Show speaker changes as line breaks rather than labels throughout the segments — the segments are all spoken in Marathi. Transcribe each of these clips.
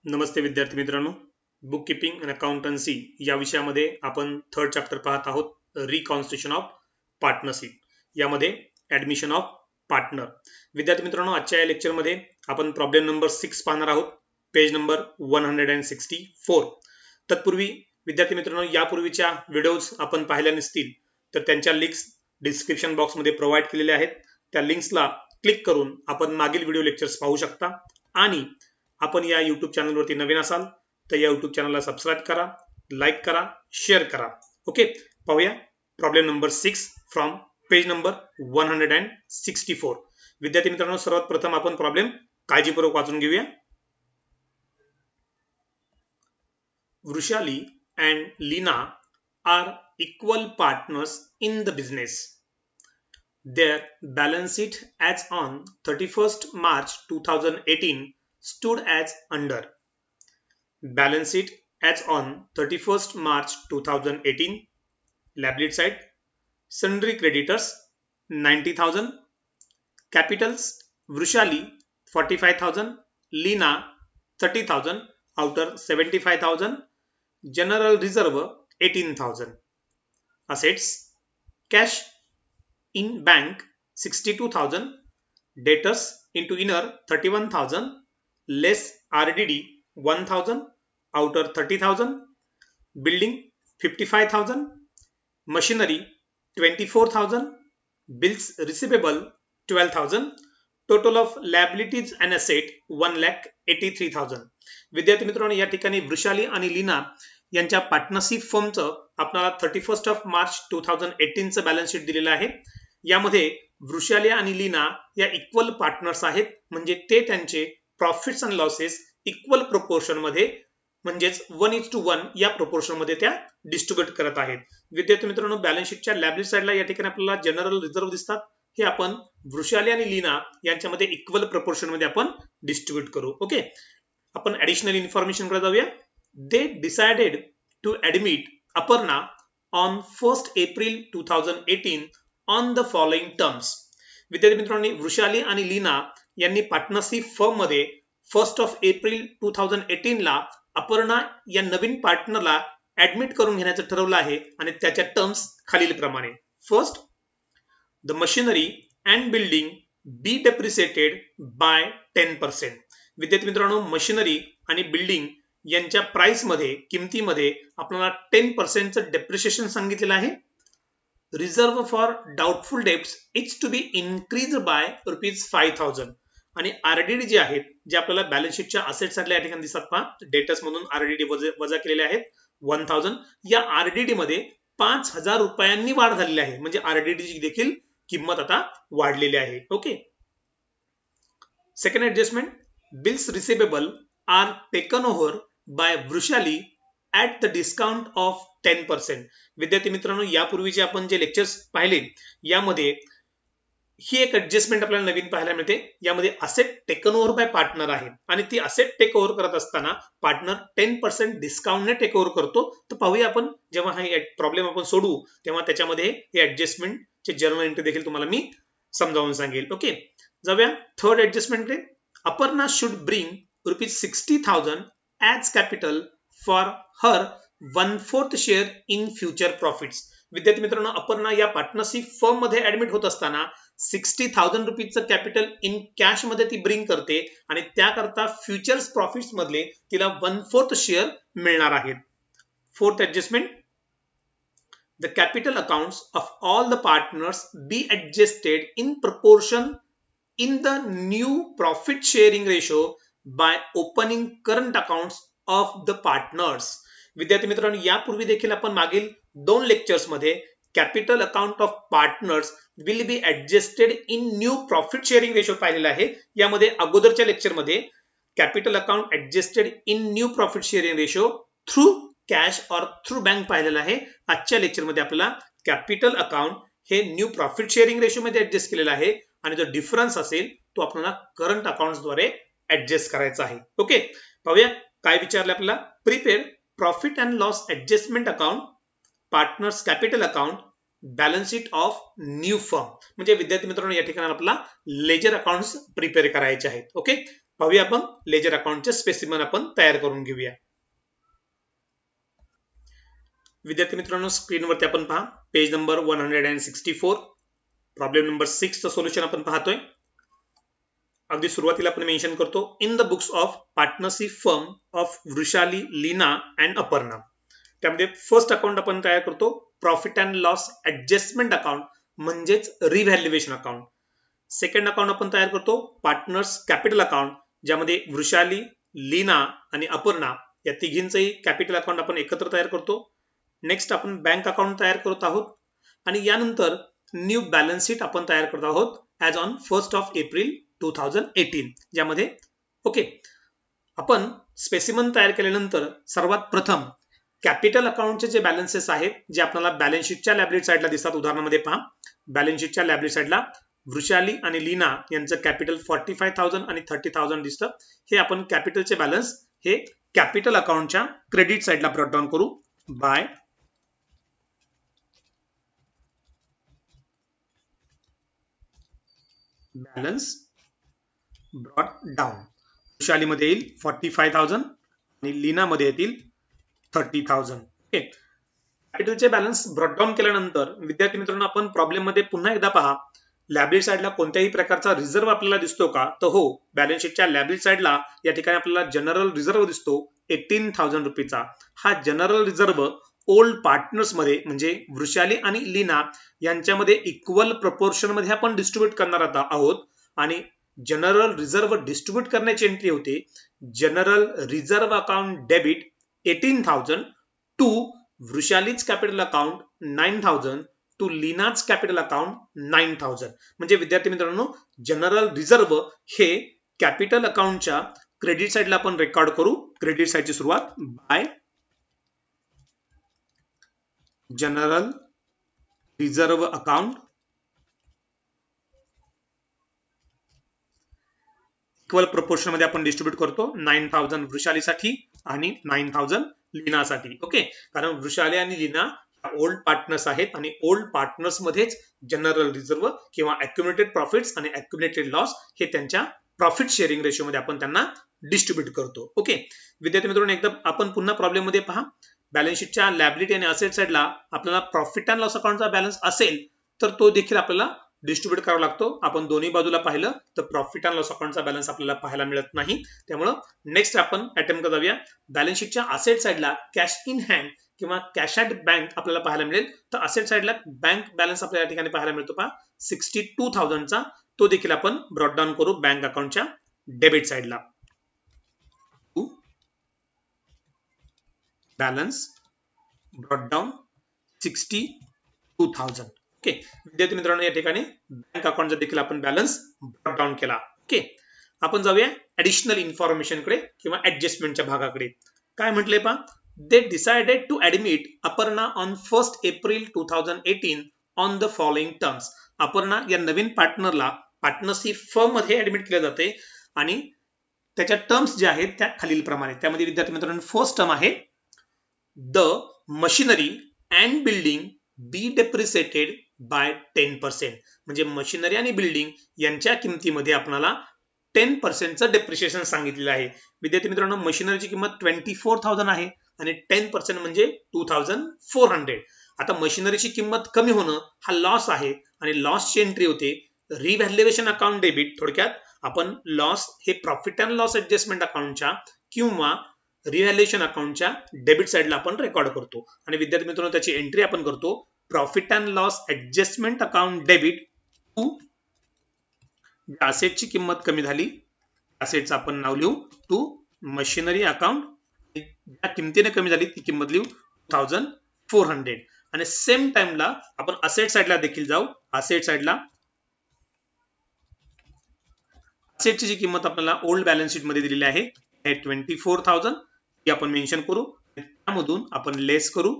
नमस्ते विद्यार्थी मित्रांनो, बुक कीपिंग आणि अकाउंटन्सी या विषयामध्ये आपण थर्ड चॅप्टर पाहत आहोत. रिकॉन्स्टिट्यूशन ऑफ पार्टनरशिप, यामध्ये ॲडमिशन ऑफ पार्टनर. विद्यार्थी मित्रांनो, आजच्या या लेक्चरमध्ये आपण प्रॉब्लेम नंबर 6 पाहणार आहोत, पेज नंबर 164. तत्पूर्वी विद्यार्थी मित्रांनो, यापूर्वीच्या व्हिडिओज आपण पाहिल्या नसतील तर त्यांच्या लिंक्स डिस्क्रिप्शन बॉक्समध्ये प्रोव्हाइड केलेल्या आहेत. त्या लिंक्सला क्लिक करून आपण मागील व्हिडिओ लेक्चर्स पाहू शकता. आणि आपण या YouTube चॅनलवरती नवीन असाल तर या YouTube चॅनलला सबस्क्राइब करा, लाईक करा, शेअर करा. ओके, पाहूया problem number 6 from page number 164. विद्यार्थी मित्रांनो, सर्वात प्रथम आपण प्रॉब्लेम काळजीपूर्वक वाचून घेऊया. Vrushali and Lina are equal partners in the business. Their balance sheet as on 31st March 2018 stood as under. Balance sheet as on 31st March 2018. Liability side, sundry creditors 90,000. Capitals, Vrushali 45,000, Lina 30,000 outer 75,000. General reserve 18,000. Assets, cash in bank 62,000, debtors into inner 31,000, less RDD 1,000, outer 30,000, building 55,000, machinery 24,000, bills receivable 12,000, total of liabilities and asset 1,83,000. विद्यार्थी मित्रांनो, या ठिकाणी वृषाली आणि लीना यांच्या पार्टनरशिप फर्मचं आपल्याला 31st ऑफ मार्च 2018 चं बॅलन्स शीट दिलेलं आहे. यामध्ये वृषाली आणि लीना या इक्वल पार्टनर्स आहेत, म्हणजे ते त्यांचे profits and losses equal proportion मध्ये म्हणजेच 1:1 या प्रोपोर्शन मध्ये त्या डिस्ट्रीब्यूट करत आहेत. विद्यार्थी मित्रांनो, बॅलन्स शीटच्या लायबिलिटी साइडला या ठिकाणी आपल्याला जनरल रिझर्व दिसतात. हे आपण वृषाली आणि लीना यांच्यामध्ये इक्वल प्रोपोर्शन मध्ये आपण डिस्ट्रीब्यूट करू. ओके, आपण ऍडिशनल इन्फॉर्मेशन कडे जाऊया. They decided to admit Aparna on 1st April 2018 on the following terms. विद्यार्थी मित्रांनो, वृषाली आणि लीना यांनी पार्टनरशिप फर्म मध्ये 1st ऑफ एप्रिल 2018 ला अपर्णा या नवीन पार्टनरला ऍडमिट करून घेण्याचं ठरवलं आहे आणि त्याच्या टर्म्स खालील प्रमाणे. First, the machinery and building be depreciated by 10%. विद्यार्थी मित्रांनो, मशिनरी आणि बिल्डिंग यांच्या प्राइस मध्ये, किमतीमध्ये आपल्याला 10% चं डेप्रिसिएशन सांगितलेलं आहे. Reserve for doubtful debts is to be increase by ₹5,000. आणि आरडीडी जे आहेत, जे आपल्याला बॅलन्स शीटच्या असेट साइडला या ठिकाणी दिसतात पहा, डेटर्स मधून आरडीडी वजा केलेले आहेत 1,000. या आरडीडी मध्ये 5,000 रुपयांनी वाढ झालेली आहे, म्हणजे आरडीडी देखील किंमत आता वाढलेली आहे. Okay, second adjustment, bills receivable are taken over by Vrushali at the discount of 10%. विद्यार्थी मित्रांनो, यापूर्वीचे आपण जे लेक्चर्स पाहिले यामध्ये ही एक ऍडजस्टमेंट आपल्याला नवीन पाहायला मिळते. यामध्ये asset taken over bye partner आहे आणि ती असेट टेक ओव्हर करत असताना पार्टनर 10% डिस्काउंटने टेक ओव्हर करतो. तर पाहूया आपण, जेव्हा हा प्रॉब्लेम आपण सोडवू तेव्हा त्याच्यामध्ये हे ऍडजस्टमेंटचे जर्नल एंट्री देखील तुम्हाला मी समजावून सांगेल. ओके, जाऊया थर्ड ऍडजस्टमेंटकडे. Aparna should bring ₹60,000 as capital for her 1/4 share in future profits. विद्यार्थी मित्रांनो, अपर्णा या पार्टनरशिप फर्म मध्ये ऍडमिट होत असताना ₹60,000 चं कॅपिटल इन कॅश मध्ये ती ब्रिंग करते आणि त्याकरता फ्युचर्स प्रॉफिट्स मधले तिला 1/4 शेअर मिळणार आहेत. Fourth adjustment, the capital accounts of all the partners be adjusted in proportion in the new profit sharing ratio by opening current accounts of the partners. विद्यार्थी मित्रांनो, यापूर्वी देखील आपण मागील 2 लेक्चर्स मध्ये capital account of partners will be adjusted in new profit sharing ratio पाहिलेला आहे. यामध्ये अगोदरच्या लेक्चर मध्ये capital account adjusted in new profit sharing ratio through cash और थ्रू बँक पाहिलेला आहे. आजच्या लेक्चर मध्ये आपल्याला कॅपिटल अकाउंट हे न्यू प्रॉफिट शेअरिंग रेशो मध्ये ऍडजस्ट केलेला आहे आणि जो डिफरन्स असेल तो आपल्याला करंट अकाउंट्स द्वारे ऍडजस्ट करायचा आहे. ओके, पाहूया काय विचारले आपल्याला. Prepare profit and loss adjustment account, partners capital account, balance sheet of new firm. म्हणजे विद्यार्थी मित्रांनो, या ठिकाणी आपल्याला लेजर अकाउंट्स प्रिपेअर करायचे आहेत. ओके, पाहूया आपण लेजर अकाउंटचे स्पेसिमन आपण तयार करून घेऊया. विद्यार्थी मित्रांनो, स्क्रीनवरती आपण पहा पेज नंबर 164 प्रॉब्लेम नंबर 6 चं सोल्युशन आपण पाहतोय. अगदी सुरुवातीला आपण मेन्शन करतो in the books of partnership firm of Vrushali, Leena and Aparna. त्यामध्ये फर्स्ट अकाउंट आपण तयार करतो profit and loss adjustment account म्हणजेच रिव्हॅल्युएशन अकाउंट. सेकंड अकाउंट आपण तयार करतो पार्टनर्स कॅपिटल अकाउंट, ज्यामध्ये वृषाली, लीना आणि अपर्णा या तिघींचंही कॅपिटल अकाउंट आपण एकत्र तयार करतो. नेक्स्ट आपण बँक अकाउंट तयार करत आहोत आणि यानंतर न्यू बॅलन्स शीट आपण तयार करत आहोत ॲज ऑन 1 एप्रिल 2018, ज्यामध्ये ओके आपण स्पेसिमन तयार केल्यानंतर सर्वात प्रथम कॅपिटल अकाउंटचे जे बॅलन्सेस आहेत जे आपल्याला बॅलन्स शीटच्या लायबिलिटी साईडला दिसतात. उदाहरणामध्ये पहा, बॅलन्स शीटच्या लायबिलिटी साईडला वृषाली आणि लीना यांचं कॅपिटल 45,000 आणि 30,000 दिसतं. हे आपण कॅपिटलचे बॅलन्स हे कॅपिटल अकाउंटच्या क्रेडिट साईडला ब्रॉट डाऊन करू बाय बॅलन्स ब्रॉट डाऊन. वृषालीमध्ये येईल 45,000 आणि लीनामध्ये येतील 30,000. ओके, कॅपिटलचे बॅलन्स ब्रॉट डाऊन केल्यानंतर विद्यार्थी मित्रांनो आपण प्रॉब्लेम मध्ये पुन्हा एकदा पहा, लायबिलिटी साईडला कोणत्याही प्रकारचा रिझर्व्ह आपल्याला दिसतो का? तर हो, बॅलन्स शीटच्या लायबिलिटी साईडला या ठिकाणी आपल्याला जनरल रिझर्व्ह दिसतो 18,000 रुपीचा. हा जनरल रिझर्व्ह ओल्ड पार्टनर्स मध्ये म्हणजे वृषाली आणि लीना यांच्यामध्ये इक्वल प्रपोर्शन मध्ये आपण डिस्ट्रीब्यूट करणार आहोत आणि जनरल रिझर्व्ह डिस्ट्रीब्यूट करण्याची एंट्री होते general reserve account debit 18,000 to Vrushali's capital account 9,000 to Leena's capital account 9,000. म्हणजे विद्यार्थी मित्रांनो जनरल रिझर्व्ह हे कॅपिटल अकाउंटच्या क्रेडिट साईडला आपण रेकॉर्ड करू. क्रेडिट साईडची सुरुवात by general reserve account equal proportion मध्ये आपण डिस्ट्रीब्यूट करतो 9,000 वृषालीसाठी आणि 9,000 लीनासाठी. ओके, कारण वृषाली आणि लीना ओल्ड पार्टनर्स आहेत आणि ओल्ड पार्टनर्स मध्येच जनरल रिझर्व्ह किंवा अक्युमुलेटेड प्रॉफिट्स आणि अक्युमुलेटेड लॉस हे त्यांच्या प्रॉफिट शेअरिंग रेशो मध्ये आपण त्यांना डिस्ट्रीब्यूट करतो. ओके विद्यार्थी मित्रांनो, एकदा आपण पुन्हा प्रॉब्लेम मध्ये पहा, बॅलन्स शीटच्या लायबिलिटी आणि असेट साईडला आपल्याला प्रॉफिट अँड लॉस अकाउंटचा बॅलन्स असेल तर तो देखील आपल्याला डिस्ट्रीब्यूट करावा लागतो. आपण दोन्ही बाजूला पाहिलं तर प्रॉफिट अँड लॉस अकाउंटचा बॅलन्स आपल्याला पाहायला मिळत नाही. त्यामुळे नेक्स्ट आपण अटेम्प्ट करूया. बॅलन्स शीटच्या असेट साईडला कॅश इन हँड किंवा कॅश ॲट बँक आपल्याला पाहायला मिळेल. तर असेट साईडला बँक बॅलन्स आपल्याला या ठिकाणी पाहायला मिळतो पहा 62,000चा. तो देखील आपण ब्रॉट डाऊन करू बँक अकाउंटच्या डेबिट साईडला. Balance brought down 62,000. ओके विद्यार्थी मित्रांनो, या ठिकाणी बँक अकाउंटचा देखील आपण बॅलन्स ब्रॉट डाऊन केला. ओके, आपण जाऊया ऍडिशनल इन्फॉर्मेशन कडे किंवा ऍडजस्टमेंटच्या भागाकडे. काय म्हटलंय पहा, they decided to admit Aparna on 1 April 2018 on the following terms. Aparna या नवीन पार्टनरला पार्टनरशिप फर्म मध्ये ऍडमिट केले जाते आणि त्याच्या टर्म्स ज्या आहेत त्या खालील प्रमाणे. त्यामध्ये विद्यार्थी मित्रांनो फर्स्ट टर्म आहे the machinery and building be depreciated by 10%. म्हणजे मशिनरी आणि बिल्डिंग यांच्या किमतीमध्ये आपल्याला 10%चं डेप्रिशिएशन सांगितलेलं आहे. विद्यार्थी मित्रांनो, मशिनरीची किंमत 24,000 आहे आणि 10% म्हणजे 2,400. आता मशिनरीची किंमत कमी होणं हा लॉस आहे आणि लॉसची एंट्री होते रिव्हॅल्युएशन अकाउंट डेबिट. थोडक्यात आपण लॉस हे प्रॉफिट अँड लॉस ऍडजस्टमेंट अकाउंटच्या किंवा रिव्हॅल्युएशन अकाउंटच्या डेबिट साईडला आपण रेकॉर्ड करतो आणि विद्यार्थी मित्रांनो त्याची एंट्री आपण करतो profit and loss adjustment account debit to असेटची किंमत कमी झाली, असेटचं आपण नाव लिहू टू मशिनरी अकाउंट, ज्या किमतीने कमी झाली ती किंमत लिहू 2,400. आणि सेम टाइमला आपण असेट साईडला देखील जाऊ. असेट साईडला असेटची जी किंमत आपल्याला ओल्ड बॅलन्स शीट मध्ये दिलेली आहे 24,000 ती आपण मेन्शन करू. त्यामधून आपण लेस करू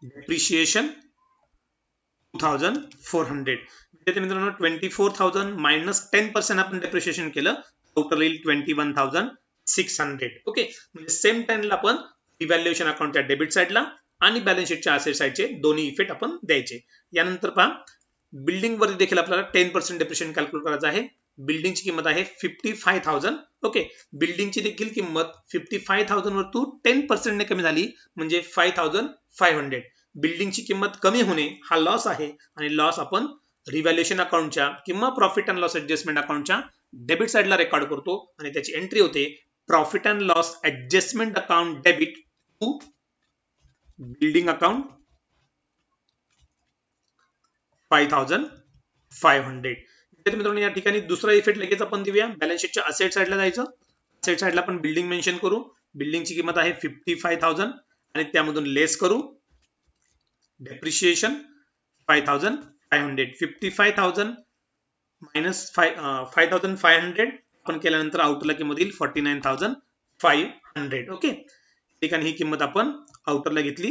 डेप्रिशिएशन 2,400. विद्यार्थी मित्रांनो 24,000 मायनस 10% आपण डेप्रिशिएशन केलं, टोटल येईल 21,600. ओके, म्हणजे सेम टाइमला आपण रिव्हॅल्युएशन अकाउंटच्या डेबिट साईडला आणि बॅलन्स शीटच्या असेट साईडचे दोन्ही इफेक्ट आपण द्यायचे. यानंतर पहा बिल्डिंग वरती देखील आपल्याला 10% डेप्रिशिएशन कॅल्क्युलेट करायचं आहे. बिल्डिंगची किंमत आहे 55,000. ओके, बिल्डिंगची देखील किंमत 55,000 वरतून 10% ने कमी झाली म्हणजे 5,500. बिल्डिंगची किंमत कमी होणे हा लॉस आहे आणि लॉस आपण रिव्हॅल्युएशन अकाउंटच्या किंवा प्रॉफिट अँड लॉस ऍडजस्टमेंट अकाउंटच्या डेबिट साइडला रेकॉर्ड करतो आणि त्याची एंट्री होते profit and loss adjustment account debit to building account 5,500. मित्रांनो या ठिकाणी दुसरा इफेक्ट लगेच आपण देऊया. बॅलन्स शीटच्या असेट साइडला जायचं. असेट साइडला आपण बिल्डिंग मेन्शन करू. बिल्डिंगची किंमत आहे 55,000 आणि त्यामधून लेस करू डेप्रिशिएशन 5,500. 55,000 मायनस 5,500 आपण केल्यानंतर आउटरला किंमत येईल 49,500. ओके, ठिकाणी ही किंमत आपण आउटरला घेतली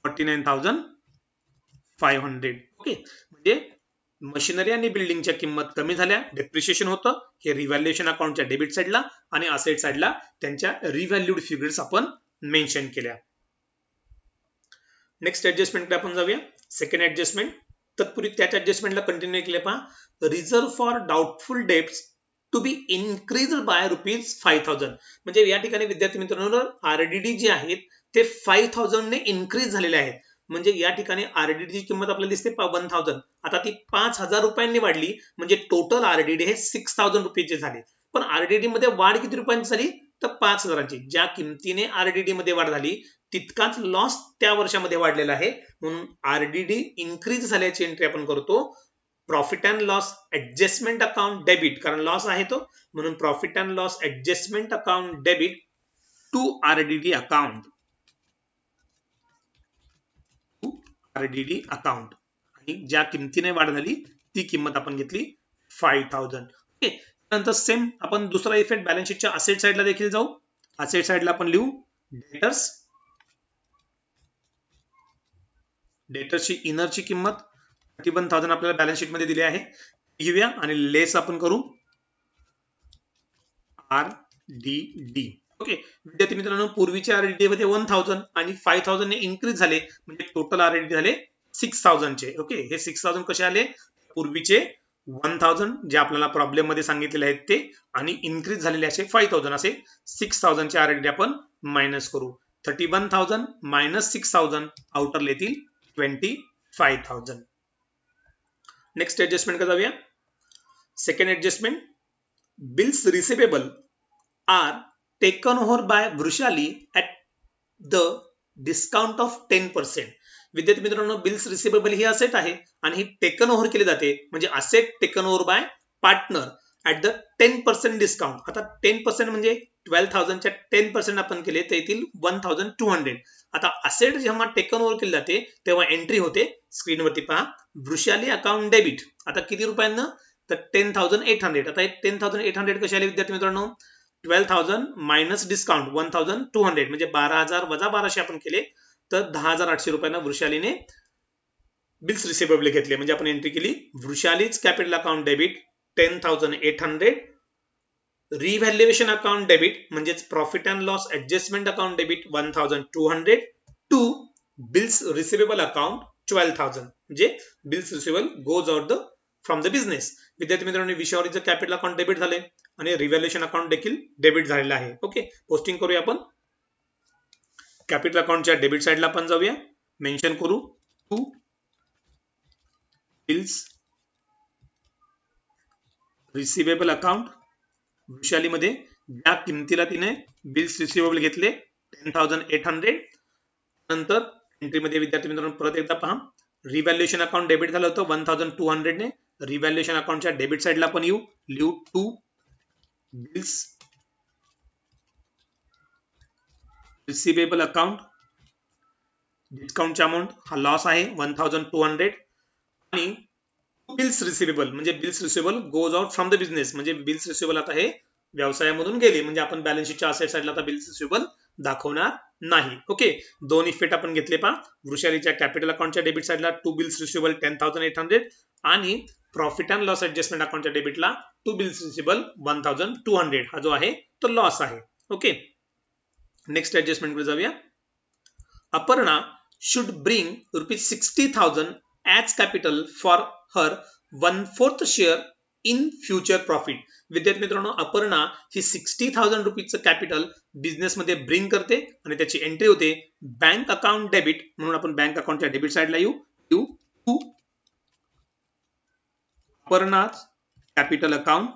49,500. ओके, म्हणजे मशिनरी आणि बिल्डिंगच्या किंमत कमी झाल्या, डेप्रिशिएशन होतं. हे रिव्हॅल्युएशन अकाउंटच्या डेबिट साइडला आणि असेट साइडला त्यांच्या रिव्हॅल्यूड फिगर्स आपण मेन्शन केल्या. नेक्स्ट ऍडजस्टमेंटकडे आपण जाऊया. Second adjustment. तत्पूर्वी त्याच ऍडजस्टमेंटला कंटिन्यू केले पहा. Reserve for doubtful debts to be increased by ₹5,000. म्हणजे या ठिकाणी विद्यार्थी मित्रांनो आरडीडी जे आहेत ते 5,000 ने इन्क्रीज झालेले आहेत. म्हणजे या ठिकाणी आरडीडी ची किंमत आपल्याला दिसते 1,000. आता ती 5,000 रुपयांनी वाढली म्हणजे टोटल आरडीडी हे 6,000 रुपयाचे झाले. पण आरडीडी मध्ये वाढ किती रुपयांची झाली तर 5,000ची. ज्या किमतीने आरडीडी मध्ये वाढ झाली तितकाच लॉस त्या वर्षामध्ये वाढलेला आहे. म्हणून आरडीडी इन्क्रीज झाल्याची एंट्री आपण करतो profit and loss adjustment account debit, कारण लॉस आहे तो. म्हणून profit and loss adjustment account debit to RDD account. RDD account आणि ज्या किमतीने वाढ झाली ती किंमत आपण घेतली 5,000. ओके, नंतर सेम आपण दुसरा इफेक्ट बॅलन्स शीटच्या असेट साइडला देखील जाऊ. असेट साइडला आपण लिहू डेटर्स. डेटर्सची इनरची किंमत 31,000 आपल्याला बॅलन्स शीट मध्ये दिली आहे. घेऊया आणि लेस आपण करू आरडीडी. ओके, विद्यार्थी मित्रांनो पूर्वीच्या आरडीडी मध्ये 1,000 आणि 5,000 ने इन्क्रीज झाले म्हणजे टोटल आरडीडी झाले 6,000 चे. ओके, हे 6,000 कसे आले? पूर्वीचे 1,000 जे आपल्याला प्रॉब्लेम मध्ये सांगितलेले आहेत ते आणि इन्क्रीज झालेले असे 5,000 असे 6,000 चे आरडीडी आपण मायनस करू. 31,000 मायनस 6,000 आउटर येतील 25,000. नेक्स्ट ऍडजस्टमेंट का जाऊया. Second adjustment. Bills receivable are taken over by Vrushali at the discount of 10%. विद्यार्थी मित्रांनो बिल्स रिसिवेबल ही असेट आहे आणि ही टेकन ओव्हर केली जाते म्हणजे asset taken over bye partner at the 10% discount. आता 10% म्हणजे 12,000 च्या 10% आपण केले तर येतील 1,200. आता असेट जेव्हा टेकन ओव्हर केली जाते तेव्हा एंट्री होते स्क्रीनवरती पहा वृषाली अकाउंट डेबिट. आता किती रुपयांना तर 10,800. आता 10,800 कसे आले विद्यार्थी मित्रांनो? 12,000 मायनस डिस्काउंट 1,200 म्हणजे 12,000 वजा 1,200 आपण केले तर 10,800 रुपयांना वृषालीने बिल्स रिसिवेबल घेतले. म्हणजे आपण एंट्री केली Vrushali's capital account debit 10,800. Revaluation account debit म्हणजेच profit and loss adjustment account debit 1,200 to bills receivable account 12,000. म्हणजे bills receivable goes out the from the business. विद्यार्थी मित्रांनो विषयावर कॅपिटल अकाउंट डेबिट झाले आणि रिव्हॅल्युएशन अकाउंट देखील डेबिट झालेला आहे. ओके, पोस्टिंग करूया आपण. कॅपिटल अकाउंटच्या डेबिट साइडला आपण जाऊया. मेन्शन करू टू बिल्स रिसिवेबल अकाउंट. वृषालीमध्ये ज्या किमतीला तिने बिल्स रिसिवेबल घेतले 10,800. नंतर एंट्रीमध्ये विद्यार्थी मित्रांनो परत एकदा पहा रिव्हॅल्युएशन अकाउंट डेबिट झालं होतं 1,200 ने. रिव्हॅल्युएशन अकाउंटच्या डेबिट साइडला आपण लिहू टू बिल्स रिसिवेबल अकाउंट. डिस्काउंटचा अमाउंट हा लॉस आहे 1,200 आणि बिल्स रिसिवेबल म्हणजे bills receivable goes out from the business. म्हणजे बिल्स रिसिवेबल आता हे व्यवसायामधून गेले म्हणजे आपण बॅलन्स शीटच्या असेट साइडला आता बिल्स रिसिवेबल दाखवणार नाही. ओके, दोन इफेक्ट आपण घेतले पहा. वृषालीच्या कॅपिटल अकाउंटच्या डेबिट साइडला टू बिल्स रिसिवेबल 10,800 आणि प्रॉफिट अँड लॉस ऍडजस्टमेंट अकाउंटच्या डेबिटला टू बिल्स रिसिवेबल 1,200. हा जो आहे तो लॉस आहे. ओके, नेक्स्ट ऍडजस्टमेंट कडे जाऊया. Aparna should bring ₹60,000 as capital for her 1/4 share in future profit. विद्यार्थी मित्रांनो, अपर्णा ही 60,000 रुपीजचं कॅपिटल बिझनेसमध्ये ब्रिंग करते आणि त्याची एंट्री होते बँक अकाउंट डेबिट म्हणून. आपण बँक अकाउंटच्या डेबिट साइडला येऊ to Aparna capital account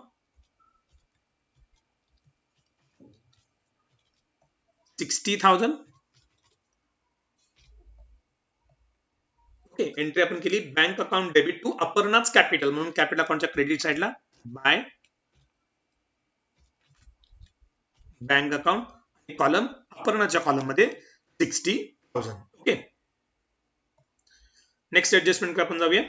60,000. Okay, entry आपण केली बँक अकाउंट डेबिट टू अपर्णाच कॅपिटल म्हणून कॅपिटल अकाउंटच्या क्रेडिट साइडला बाय बँक अकाउंट कॉलम अपर्णाच्या कॉलम मध्ये 60,000. ओके, नेक्स्ट ऍडजस्टमेंट आपण जाऊया.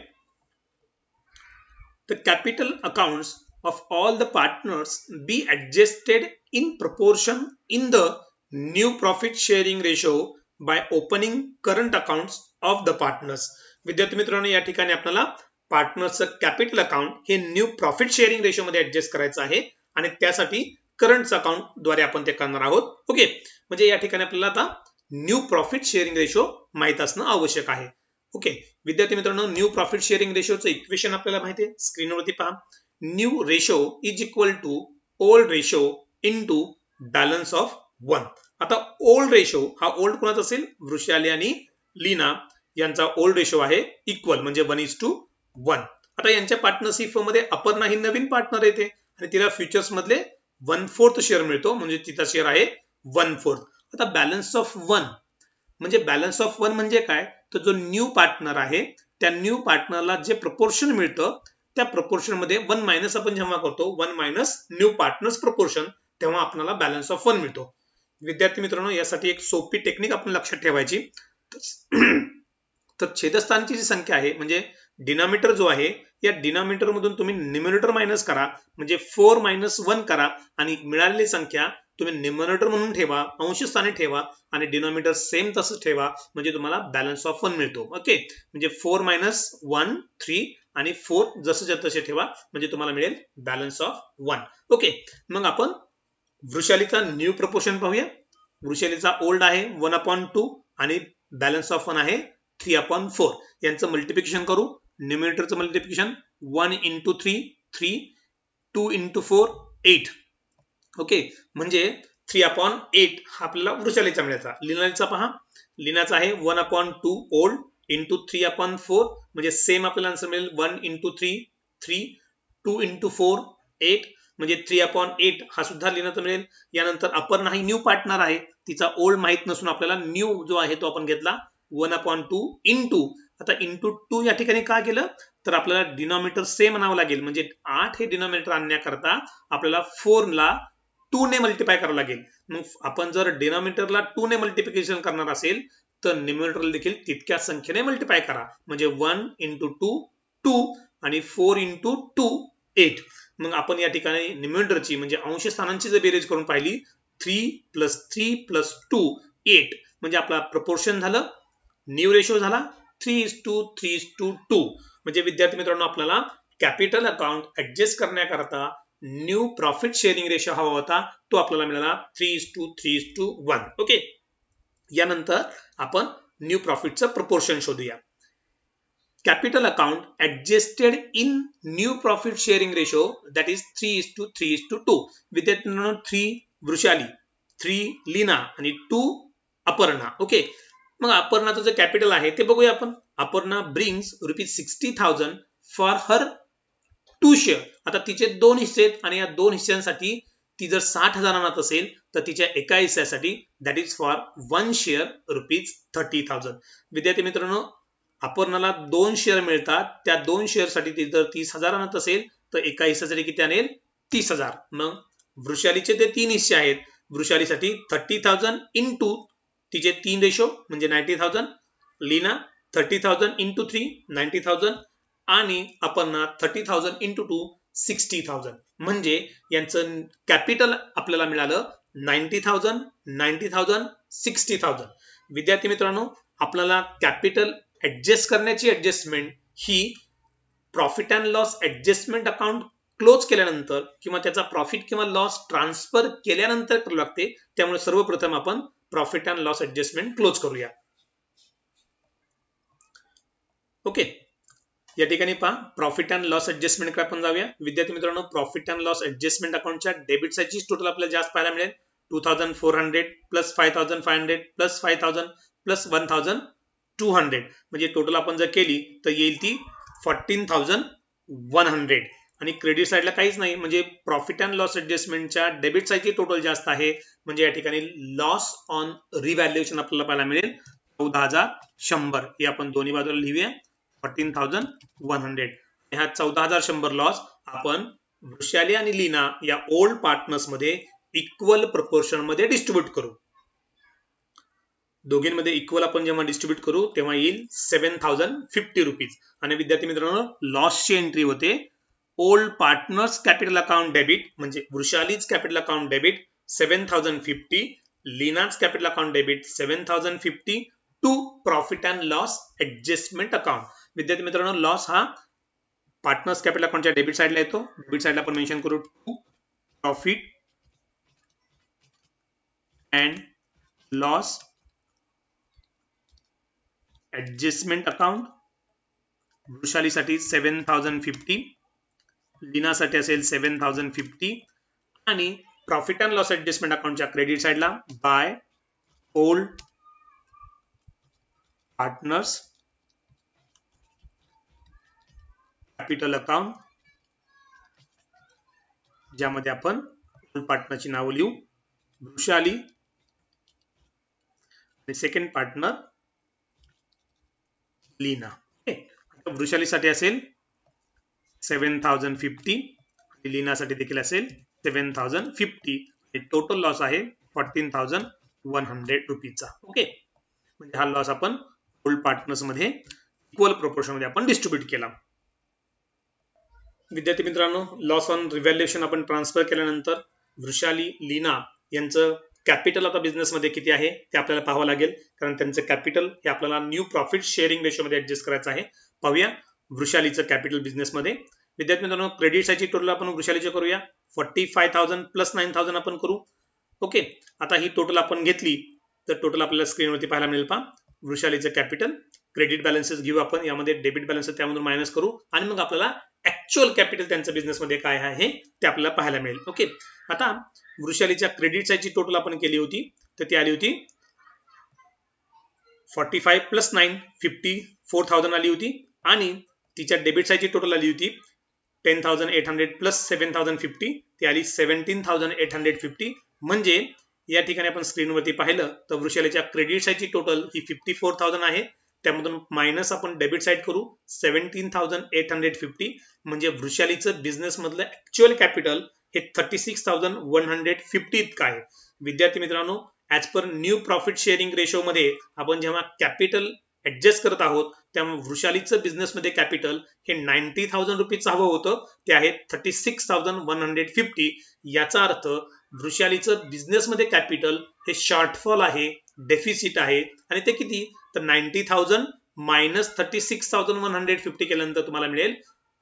The capital accounts of all the partners be adjusted in proportion in the new profit sharing ratio by opening current accounts of the partners. विद्यार्थी मित्रांनो, या ठिकाणी आपल्याला पार्टनर्सचं कॅपिटल अकाउंट हे न्यू प्रॉफिट शेअरिंग रेशो मध्ये ऍडजस्ट करायचं आहे आणि त्यासाठी करंट अकाउंट द्वारे आपण ते करणार आहोत. ओके, म्हणजे या ठिकाणी आपल्याला आता न्यू प्रॉफिट शेअरिंग रेशो माहित असणं आवश्यक आहे. ओके, विद्यार्थी मित्रांनो, न्यू प्रॉफिट शेअरिंग रेशोचं इक्वेशन आपल्याला माहिती आहे, स्क्रीनवरती पहा. New ratio is equal to old ratio into balance of 1. आता ओल्ड रेशो हा ओल्ड कोणाचा असेल, वृषाली आणि लीना यांचा ओल्ड रेशो आहे इक्वल म्हणजे 1:1. आता यांच्या पार्टनरशिप मध्ये अपर्णा ही नवीन पार्टनर येते आणि तिला फ्युचर्स मधले 1/4 शेअर मिळतो म्हणजे तिचा शेअर आहे 1/4. आता बॅलन्स ऑफ 1 म्हणजे बॅलन्स ऑफ 1 म्हणजे काय, तर जो न्यू पार्टनर आहे त्या न्यू पार्टनरला जे प्रपोर्शन मिळतं त्या प्रपोर्शन मध्ये 1 मायनस आपण जेव्हा करतो 1 मायनस न्यू पार्टनर्स प्रपोर्शन, तेव्हा आपल्याला बॅलन्स ऑफ 1 मिळतो. विद्यार्थी मित्रांनो, यासाठी एक सोपी टेक्निक आपण लक्षात ठेवायची. तर छेदस्थानाची जी संख्या आहे म्हणजे डिनॉमिनेटर जो आहे, या डिनॉमिनेटर मधून तुम्ही न्यूमरेटर मायनस करा म्हणजे 4 - 1 करा आणि मिळालेली संख्या तुम्ही न्यूमरेटर म्हणून ठेवा, अंश स्थानी ठेवा आणि डिनॉमिनेटर सेम तसंच ठेवा म्हणजे तुम्हाला बॅलन्स ऑफ 1 मिळतो. ओके, म्हणजे 4 - 1 3 आणि 4 जसंच्या तसे ठेवा म्हणजे तुम्हाला मिळेल बॅलन्स ऑफ 1. ओके, मग आपण वृषालीचा न्यू प्रपोर्शन पाहूया. वृषालीचा ओल्ड आहे 1/2 आणि बॅलन्स ऑफ 1 आहे 3/4. यांचं मल्टिप्लिकेशन करू. न्यूमरेटरचं मल्टिप्लिकेशन 1 × 3 3, 2 × 4 8. ओके, म्हणजे 3/8 हा आपल्याला वृषालीचा मिळायचा. लीनाचा पहा, लीनाचा आहे 1/2 ओल्ड इंटू 3/4 म्हणजे सेम आपल्याला आन्सर मिळेल 1 × 3 3, 2 × 4 8 म्हणजे 3/8 हा सुद्धा लीनाचा मिळेल. यानंतर अपर्णा ही न्यू पार्टनर आहे, तिचा ओल्ड माहित नसून आपल्याला न्यू जो आहे तो आपण घेतला 1/2 इंटू. आता इंटू 2 या ठिकाणी का केलं तर आपल्याला डिनॉमिनेटर सेम आणावं लागेल म्हणजे 8 हे डिनॉमिनेटर आणण्याकरता आपल्याला 4 ला 2 ने मल्टिप्लाय करावं लागेल. मग आपण जर डिनॉमिनेटरला 2 ने मल्टिप्लिकेशन करणार असेल तर न्यूमरेटरला देखील तितक्याच संख्येने मल्टिप्लाय करा म्हणजे 1 × 2 2 आणि 4 × 2 8. मग आपण या ठिकाणी न्यूमरेटरची म्हणजे अंश स्थानांची जर बेरीज करून पाहिली 3 + 3 + 2 8 म्हणजे आपला प्रपोर्शन झालं, न्यू रेशो झाला 3:3:2. म्हणजे विद्यार्थी मित्रांनो, आपल्याला कॅपिटल अकाउंट ऍडजस्ट करण्याकरता न्यू प्रॉफिट शेअरिंग रेशो हवा होता, तो आपल्याला मिळाला 3:3:1. ओके, यानंतर आपण न्यू प्रॉफिटचं प्रपोर्शन शोधूया. Capital account adjusted in new profit sharing ratio that is 3:3:2. विद्यार्थी मित्रांनो, 3 वृषाली, 3 लीना आणि 2 अपर्णा. ओके, मग अपर्णाचं जे कॅपिटल आहे ते बघूया आपण. Aparna brings ₹60,000 for her 2 share. आता तिचे 2 हिस्से आहेत आणि या 2 हिस्स्यांसाठी ती जर 60,000 आणत असेल तर तिच्या एका हिस्स्यासाठी दॅट इज फॉर 1 शेअर ₹30,000. विद्यार्थी मित्रांनो, अपर्णाला 2 शेअर मिळतात, त्या 2 शेअरसाठी ती जर 30,000 आणत असेल तर एका हिस्स्यासाठी किती आणेल 30,000. मग वृषालीचे ते 3 हिस्से आहेत, वृषालीसाठी 30,000 इंटू तिचे 3 रेशो म्हणजे 90,000, लीना 30,000 इंटू 3 90,000 आणि अपर्णा 30,000 इंटू 2 60,000. म्हणजे यांचं कॅपिटल आपल्याला मिळालं 90,000 90,000 60,000. विद्यार्थी मित्रांनो, आपल्याला कॅपिटल ऍडजस्ट करण्याची adjustment he profit and loss adjustment account close केल्यानंतर किंवा त्याचा प्रॉफिट किंवा लॉस ट्रान्सफर केल्यानंतर करावी लागते. त्यामुळे सर्वप्रथम आपण profit and loss adjustment close करूया. ओके, या ठिकाणी पहा प्रॉफिट अँड लॉस ऍडजस्टमेंट कडे आपण जाऊया. विद्यार्थी मित्रांनो, प्रॉफिट अँड लॉस ऍडजस्टमेंट अकाउंटच्या डेबिट साईडची टोटल आपल्याला जास्त पाहायला मिळेल. 2400 प्लस 5500 प्लस 5000 प्लस 1200 म्हणजे टोटल आपण जर केली तर येईल ती 14100. आणि क्रेडिट साईडला काहीच नाही, म्हणजे प्रॉफिट अँड लॉस ऍडजस्टमेंटच्या डेबिट साईडची टोटल जास्त आहे, म्हणजे या ठिकाणी लॉस ऑन रिव्हॅल्युएशन आपल्याला पाहायला मिळेल 14100. हे आपण दोन्ही बाजूला लिहूया 14100. ह्या 14100 लॉस आपण वृषाली आणि लीना या ओल्ड पार्टनर्स मध्ये इक्वल प्रपोर्शन मध्ये डिस्ट्रीब्यूट करू. दोघींमध्ये इक्वल आपण जेव्हा डिस्ट्रीब्यूट करू तेव्हा येईल 7050 रुपीज. आणि विद्यार्थी मित्रांनो, लॉसची एंट्री होते old partners capital account debit, म्हणजे Vrushali's capital account debit 7050, Leena's capital account debit 7050 to profit and loss adjustment account. विद्यार्थी मित्रांनो, लॉस हा पार्टनर्स कॅपिटल अकाउंटच्या डेबिट साईडला येतो. डेबिट साईडला आपण मेन्शन करू to profit and loss adjustment account. वृषालीसाठी 7050, लीनासाठी असेल 7050. आणि प्रॉफिट अँड लॉस ऍडजस्टमेंट अकाउंटच्या क्रेडिट साईडला by old partners capital account, ज्यामध्ये आपण ओल्ड पार्टनरची नाव लिहू वृषाली आणि सेकंड पार्टनर लीना. वृषालीसाठी असेल 7050 आणि लीनासाठी देखील असेल 7050. टोटल लॉस आहे 14100 रुपीजचा. ओके, म्हणजे हा लॉस आपण ओल्ड पार्टनर्स मध्ये इक्वल प्रोपोर्शन मध्ये आपण डिस्ट्रीब्यूट केला. विद्यार्थी मित्रांनो, लॉस ऑन रिव्हॅल्युएशन आपण ट्रान्सफर केल्यानंतर वृषाली, लीना यांचं कॅपिटल आता बिझनेस मध्ये किती आहे ते आपल्याला पाहावं लागेल, कारण त्यांचं कॅपिटल हे आपल्याला न्यू प्रॉफिट शेअरिंग रेशो मध्ये ऍडजस्ट करायचं आहे. पाहूया वृषालीचं कॅपिटल बिझनेस मध्ये. विद्यार्थी मित्रांनो, क्रेडिट साईडची टोटल आपण वृषालीचे करूया 45,000 प्लस 9,000 आपण करू. ओके, आता ही टोटल आपण घेतली तर टोटल आपल्याला स्क्रीनवरती पाहायला मिळेल. पहा वृषालीचं कॅपिटल, क्रेडिट बॅलन्सेस घेऊ आपण, यामध्ये डेबिट बॅलन्स त्यामधून मायनस करू आणि मग आपल्याला ऍक्च्युअल कॅपिटल त्यांच्या बिझनेस मध्ये काय आहे ते आपल्याला पाहायला मिळेल. ओके, आता वृषालीच्या क्रेडिट साईडची टोटल आपण केली होती तर ती आली होती 45 प्लस 9 54,000 आली होती. आणि तिच्या डेबिट साईडची टोटल आली होती 10,800 प्लस 7,050, ती आली 17,850. म्हणजे या ठिकाणी आपण स्क्रीनवरती पाहिलं तर वृषालीच्या क्रेडिट साईडची टोटल ही 54,000 आहे, त्यामधून मायनस आपण डेबिट साईड करू 17,850. म्हणजे वृषालीचं बिझनेस मधलं ऍक्च्युअल कॅपिटल हे 36,150 इतकं आहे. विद्यार्थी मित्रांनो, as per new profit sharing ratio मध्ये आपण जेव्हा कॅपिटल ऍडजस्ट करत आहोत त्यामुळे वृषालीचं बिझनेस मध्ये कॅपिटल हे 90,000 रुपीजचं हवं होतं, ते आहे 36,150. याचा अर्थ वृषालीचं बिझनेस मध्ये कॅपिटल हे शॉर्टफॉल आहे, डेफिसिट आहे. आणि ते किती, तर 90,000 मायनस 36,150 केल्यानंतर तुम्हाला मिळेल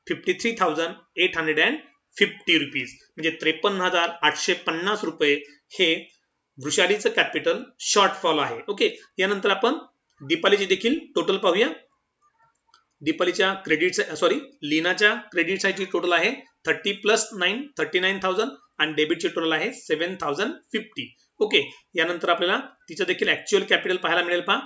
53,850 रुपीज, म्हणजे 53,850 रुपये हे वृषालीचं कॅपिटल शॉर्टफॉल आहे. ओके, यानंतर आपण दीपालीची देखील टोटल पाहूया. दीपालीच्या लीनाच्या क्रेडिट साईडची टोटल आहे 30 प्लस 9 39,000 आणि डेबिटची टोटल आहे 7,050. ओके, यानंतर आपल्याला तिचं देखील ऍक्च्युअल कॅपिटल पाहायला मिळेल. पहा,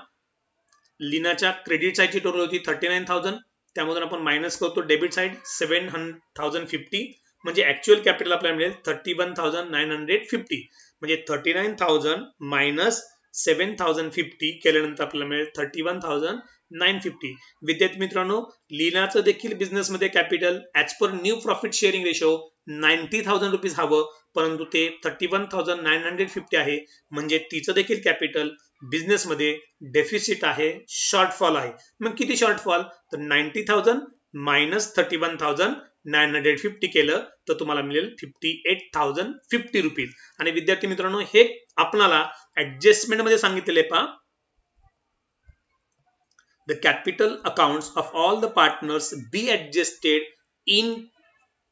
लीनाच्या क्रेडिट साईडची टोटल होती 39,000, त्यामधून आपण मायनस करतो डेबिट साईड 7,050, म्हणजे ऍक्च्युअल कॅपिटल आपल्याला मिळेल 31,950. म्हणजे 39,000 मायनस 7,050 केल्यानंतर आपल्याला मिळेल 31,950. विद्यार्थी मित्रांनो, लीनाचं देखील बिझनेस मध्ये capital as per new profit sharing ratio 90,000 rupees हवं, परंतु ते 31,950 आहे. म्हणजे तिचं देखील कॅपिटल बिझनेस मध्ये डेफिसिट आहे, शॉर्टफॉल आहे. मग किती शॉर्टफॉल, तर 90,000 मायनस 31,950 केलं तर तुम्हाला मिळेल 58,050 रुपीज. आणि विद्यार्थी मित्रांनो, हे आपल्याला ऍडजस्टमेंट मध्ये सांगितलेले. पहा, the capital accounts of all the partners be adjusted in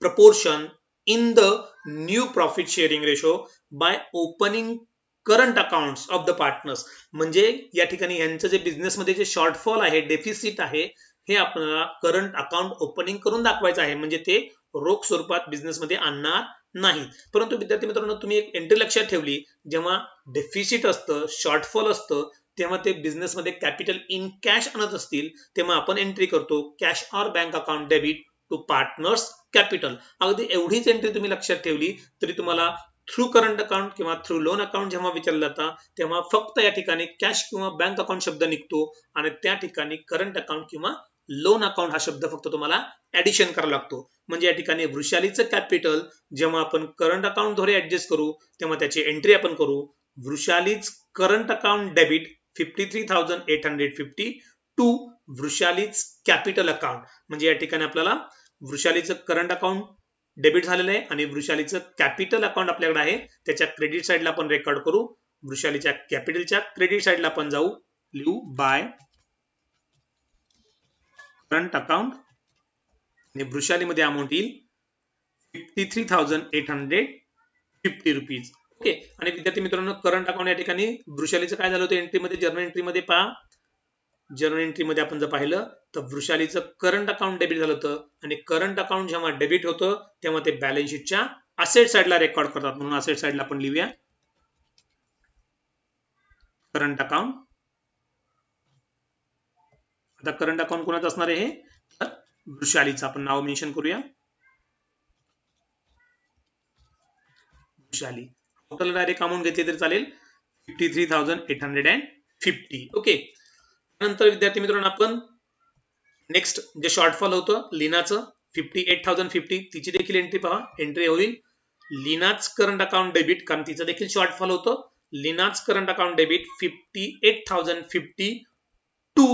proportion in the new profit sharing ratio by opening current accounts of the partners. म्हणजे या ठिकाणी यांचं जे बिझनेस मध्ये जे शॉर्टफॉल आहे, डेफिसिट आहे, हे आपल्याला करंट अकाउंट ओपनिंग करून दाखवायचं आहे, म्हणजे ते रोख स्वरूपात बिझनेसमध्ये आणणार नाही. परंतु विद्यार्थी मित्रांनो, तुम्ही एक एंट्री लक्षात ठेवली, जेव्हा डेफिसिट असतं, शॉर्टफॉल असतं, तेव्हा ते बिझनेसमध्ये कॅपिटल इन कॅश आणत असतील, तेव्हा आपण एंट्री करतो cash or bank account debit to partners capital. अगदी एवढीच एंट्री तुम्ही लक्षात ठेवली तरी तुम्हाला थ्रू करंट अकाउंट किंवा थ्रू लोन अकाउंट जेव्हा विचारलं जातं, तेव्हा फक्त या ठिकाणी कॅश किंवा बँक अकाउंट शब्द निघतो आणि त्या ठिकाणी करंट अकाउंट किंवा लोन अकाउंट हा शब्द फक्त तुम्हाला ऍडिशन करावा लागतो. म्हणजे या ठिकाणी वृषालीचं कॅपिटल जेव्हा आपण करंट अकाउंट द्वारे ऍडजस्ट करू, तेव्हा त्याची एंट्री आपण करू Vrushali's current account debit 53,850 to Vrushali's capital account. म्हणजे या ठिकाणी आपल्याला वृषालीचं करंट अकाउंट डेबिट झालेलं आहे आणि वृषालीचं कॅपिटल अकाउंट आपल्याकडे आहे, त्याच्या क्रेडिट साईडला आपण रेकॉर्ड करू. वृषालीच्या कॅपिटलच्या क्रेडिट साईडला आपण जाऊ, लिहू बाय करंट अकाउंट आणि वृषालीमध्ये अमाऊंट येईल 53,850 रुपीज. ओके. आणि विद्यार्थी मित्रांनो, करंट अकाउंट या ठिकाणी वृषालीचं काय झालं होतं एंट्रीमध्ये, जर्नल एंट्रीमध्ये पहा. जर्नल एंट्रीमध्ये आपण जर पाहिलं तर वृषालीचं करंट अकाउंट डेबिट झालं होतं आणि करंट अकाउंट जेव्हा डेबिट होतं तेव्हा ते बॅलन्स शीटच्या असेट साईडला रेकॉर्ड करतात, म्हणून असेट साईडला आपण लिहूया करंट अकाउंट. आता करंट अकाउंट कोणाचं असणार आहे, तर वृषालीचं. आपण नाव मेन्शन करूया वृषाली. टोटल डायरेक्ट अमाऊंट घेतली तरी चालेल 53,850. ओके. नंतर विद्यार्थी मित्रांनो, आपण नेक्स्ट जे शॉर्टफॉल होतं लीनाचं 58,050, तिची देखील एंट्री पहा. एंट्री होईल लीनाच करंट अकाउंट डेबिट, कारण तिचं देखील शॉर्टफॉल होतं. लीनाच करंट अकाउंट डेबिट 58,050 टू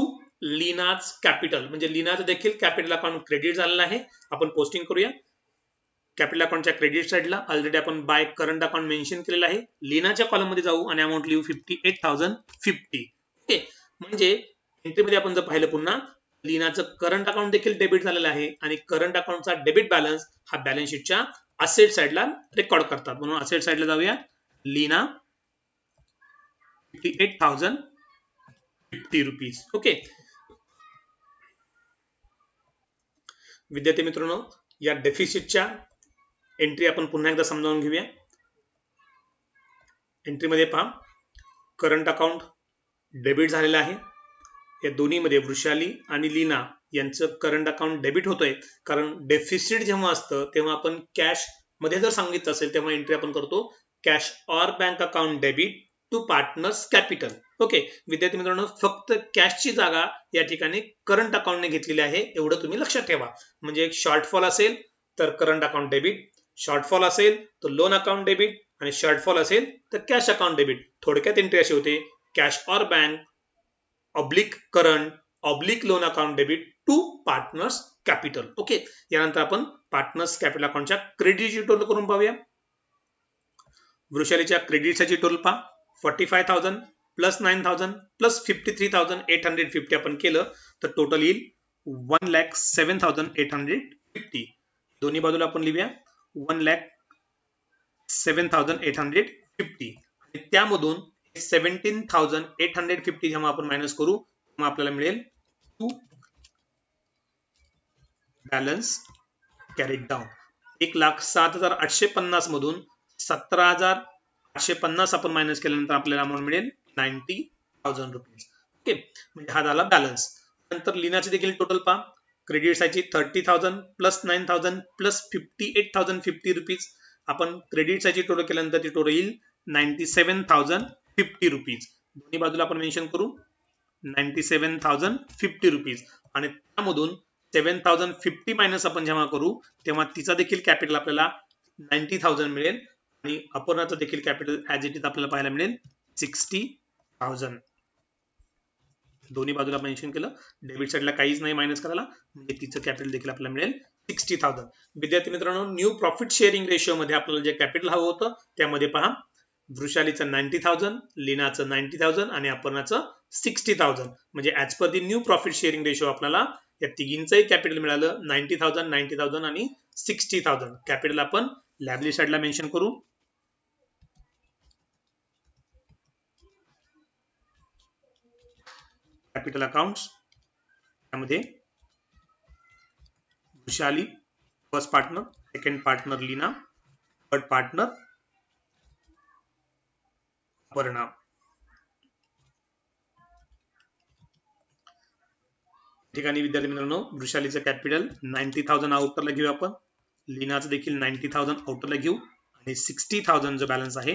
लीनाच कॅपिटल, म्हणजे लीनाचं देखील कॅपिटल अकाउंट क्रेडिट झालेलं आहे. आपण पोस्टिंग करूया कॅपिटल अकाउंटच्या क्रेडिट साईडला. ऑलरेडी आपण बाय करंट अकाउंट मेन्शन केलेलं आहे. लीनाच्या कॉलम मध्ये जाऊ आणि अमाऊंट लिहू 58,050. ओके. म्हणजे एंट्रीमध्ये आपण जर पाहिलं पुन्हा, लीनाचं करंट अकाउंट देखील डेबिट झालेलं आहे आणि करंट अकाउंटचा डेबिट बॅलन्स हा बॅलन्स शीटच्या असेट साईडला रेकॉर्ड करतात, म्हणून असेट साईडला जाऊया. लीना 58,050 रुपीज. ओके. विद्यार्थी मित्रांनो, या डेफिसिटच्या एंट्री आपण पुन्हा एकदा समजावून घेऊया. एंट्रीमध्ये पहा, करंट अकाउंट डेबिट झालेलं आहे. या दोन्हीमध्ये वृषाली आणि लीना यांचं करंट अकाउंट डेबिट होतंय, कारण डेफिसिट जेव्हा असतं तेव्हा आपण कॅश मध्ये जर सांगितलं असेल तेव्हा एंट्री आपण करतो cash or bank account debit to partners capital. Okay. विद्यार्थी मित्रांनो, फक्त कॅशची जागा या ठिकाणी करंट अकाउंटने घेतलेली आहे, एवढं तुम्ही लक्षात ठेवा. म्हणजे शॉर्टफॉल असेल तर करंट अकाउंट डेबिट, शॉर्टफॉल असेल तर लोन अकाउंट डेबिट आणि शॉर्टफॉल असेल तर कॅश अकाउंट डेबिट. थोडक्यात एंट्री अशी होते cash or bank oblique current oblique loan account debit to partners capital. Okay. यानंतर आपण पार्टनर्स कॅपिटल अकाउंटच्या क्रेडिटची टोटल करून पाहूया. वृषालीच्या क्रेडिटची टोटल पहा 45,000 प्लस 9,000 प्लस 53,850 आपण केलं तर टोटल येईल 1,07,850. दोन्ही बाजूला आपण लिहूया 1,07,850 आणि त्यामधून 17,850 जेव्हा आपण मायनस करू मग आपल्याला मिळेल टू बॅलन्स कॅरीड डाऊन. 1,07,850 मधून 17,850 आपण मायनस केल्यानंतर आपल्याला अमाऊंट मिळेल 90,000 रुपीज. ओके. म्हणजे हा झाला बॅलन्स. नंतर लीनाची देखील टोटल पहा. क्रेडिट साईडची 30,000 प्लस 9,000 प्लस 58,050 रुपीज. आपण क्रेडिट साईडची टोटल केल्यानंतर ती टोटल येईल 97,050 रुपीज. दोन्ही बाजूला आपण मेन्शन करू 97,050 रुपीज आणि त्यामधून 7,050 मायनस आपण जेव्हा करू तेव्हा तिचा देखील कॅपिटल आपल्याला 90,000 मिळेल आणि अपर्णाचं देखील कॅपिटल ऍज इट इज आपल्याला पाहायला मिळेल 60,000. दोन्ही बाजूला मेन्शन केलं, डेबिट साईडला काहीच नाही मायनस करायला, म्हणजे तिचं कॅपिटल देखील आपल्याला मिळेल 60,000. विद्यार्थी मित्रांनो, न्यू प्रॉफिट शेअरिंग रेशिओ मध्ये आपल्याला जे कॅपिटल हवं होतं त्यामध्ये पहा वृषालीचं 90,000, लीनाचं 90,000 आणि अपर्णाचं 60,000. म्हणजे as per the new profit sharing ratio आपल्याला या तिघींचंही कॅपिटल मिळालं 90,000, 90,000 आणि 60,000. कॅपिटल आपण लायबिलिटी साईडला मेन्शन करू. कॅपिटल अकाउंट्स त्यामध्ये Vrushali first partner, second partner Leena, third partner Aparna. ठिकाणी विद्यार्थी मित्रांनो वृषालीचं कॅपिटल 90,000 आउटरला घेऊ आपण, लीनाचं देखील 90,000 आउटरला घेऊ आणि 60,000 जो बॅलन्स आहे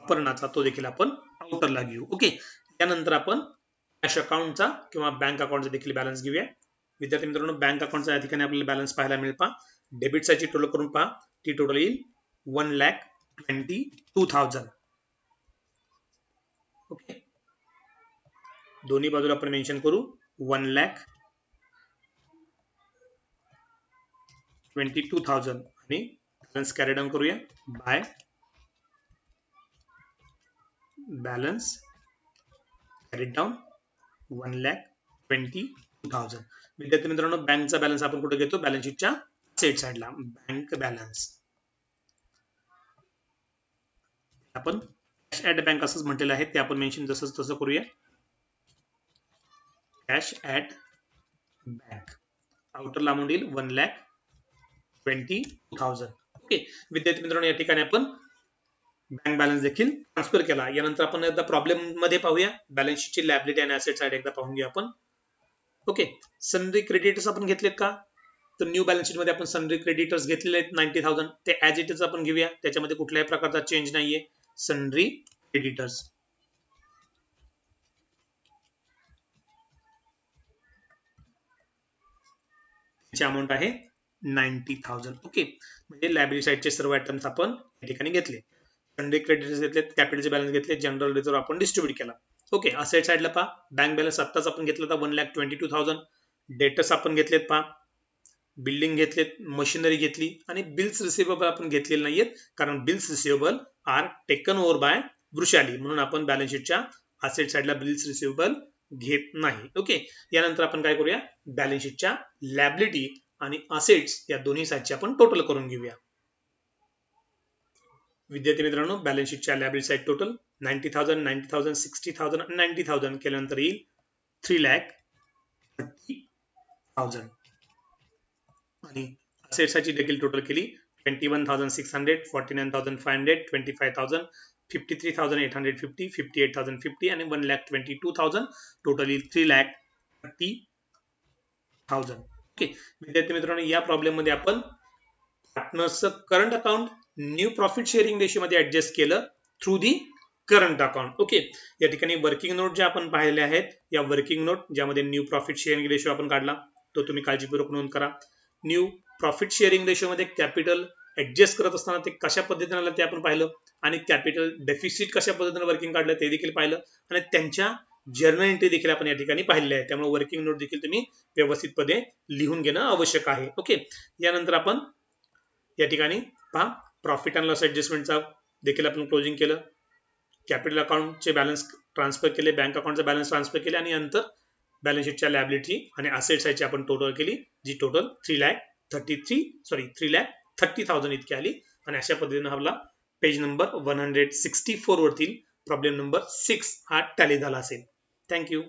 अपर्णाचा तो देखील आपण आउटरला घेऊ. ओके, त्यानंतर आपण कॅश अकाउंटचा किंवा बँक अकाउंटचा देखील बॅलन्स घेऊया. विद्यार्थी मित्रांनो बँक अकाउंटचा या ठिकाणी आपल्याला बॅलन्स पाहायला मिळेल. पहा डेबिट साईडची टोटल करून पहा, ती टोटल येईल 1,22,000. ओके, दोन्ही बाजूला आपण मेन्शन करू 1,22,000 आणि बॅलन्स कॅरी डाऊन करूया बाय बॅलन्स कॅरी डाऊन 1,22,000. विद्यार्थी मित्रांनो बँकचा बॅलन्स आपण कुठे घेतो, बॅलन्स शीटच्या सेट साइडला बँक बॅलन्स. आपण कॅश ॲट बँक असंच म्हटलेलं आहे, ते आपण मेन्शन जसंच तसं करूया. कॅश ॲट बँक आउटरला अमाऊंट येईल 1,20,000. ओके विद्यार्थी मित्रांनो या ठिकाणी आपण बँक बॅलन्स देखील ट्रान्सफर केला. यानंतर आपण एकदा प्रॉब्लेम मध्ये पाहूया, बॅलन्स शीटची लायबिलिटी आणि ऍसेट साइड एकदा पाहून घेऊया आपण. ओके, सनरी क्रेडिटर्स आपण घेतलेत का, तर न्यू बॅलन्स शीट मध्ये आपण सनरी क्रेडिटर्स घेतलेले आहेत 90,000, ते ऍज इट इज आपण घेऊया, त्याच्यामध्ये कुठल्याही प्रकारचा चेंज नाहीये. सनरी क्रेडिटर्स ची अमाऊंट आहे 90,000. ओके, म्हणजे लायबिलिटी साइडचे सर्व आयटम्स आपण या ठिकाणी घेतले. सनरी क्रेडिटर्स घेतले, कॅपिटलचे बॅलन्स घेतले, जनरल रिझर्व्ह आपण डिस्ट्रीब्यूट केला. ओके, असेट साइडला पहा बँक बॅलन्स आत्ताच आपण घेतला होता 1,22,000. डेटर्स आपण घेतलेत, पहा बिल्डिंग घेतलेत, मशिनरी घेतली आणि बिल्स रिसिवेबल आपण घेतलेले नाहीयेत, कारण bills receivable are taken over by Vrushali, म्हणून आपण बॅलन्स शीटच्या असेट साइडला बिल्स रिसिवेबल घेत नाही. ओके, यानंतर आपण काय करूया, बॅलन्स शीटच्या लायबिलिटी आणि असेट्स या दोन्ही साइडचे आपण टोटल करून घेऊया. विद्यार्थी मित्रांनो बॅलन्स शीटच्या लायबिलिटी साइड टोटल 90,000, 90,000, 60,000 आणि 90,000 केल्यानंतर येईल 3,30,000 आणि असेट साइडची देखील टोटल केली 21,600, 49,500, 25,000, 53,850, 58,050 आणि 1,22,000 टोटल येईल 3,30,000. ओके विद्यार्थी मित्रांनो या प्रॉब्लेम मध्ये आपण पार्टनर्सचं current account new profit sharing ratio मध्ये ऍडजस्ट केलं through the current account. Okay, या ठिकाणी वर्किंग नोट जे आपण पाहिले आहेत, या वर्किंग नोट ज्यामध्ये न्यू प्रॉफिट शेअरिंग रेशो आपण काढला, तो तुम्ही काळजीपूर्वक नोंद करा. न्यू प्रॉफिट शेअरिंग रेशो मध्ये कॅपिटल ऍडजस्ट करत असताना ते कशा पद्धतीने आलं ते आपण पाहिलं आणि कॅपिटल डेफिसिट कशा पद्धतीने वर्किंग काढलं ते देखील पाहिलं आणि त्यांच्या जर्नल एंट्री देखील आपण या ठिकाणी पाहिलेले आहे. त्यामुळे वर्किंग नोट देखील तुम्ही व्यवस्थितपणे लिहून घेणं आवश्यक आहे. ओके, यानंतर आपण या ठिकाणी पहा प्रॉफिट अँड लॉस ऍडजस्टमेंटचा देखील आपण क्लोजिंग केलं, कॅपिटल अकाउंटचे बॅलन्स ट्रान्सफर केले, बँक अकाउंटचे बॅलन्स ट्रान्सफर केले आणि नंतर बॅलन्स शीटच्या लायबिलिटी आणि असेट साइडची आपण टोटल केली, जी टोटल 3,30,000 इतकी आली. आणि अशा पद्धतीने आपला पेज नंबर 164 वरती प्रॉब्लेम नंबर 6 हा टॅली झाला असेल. थँक्यू.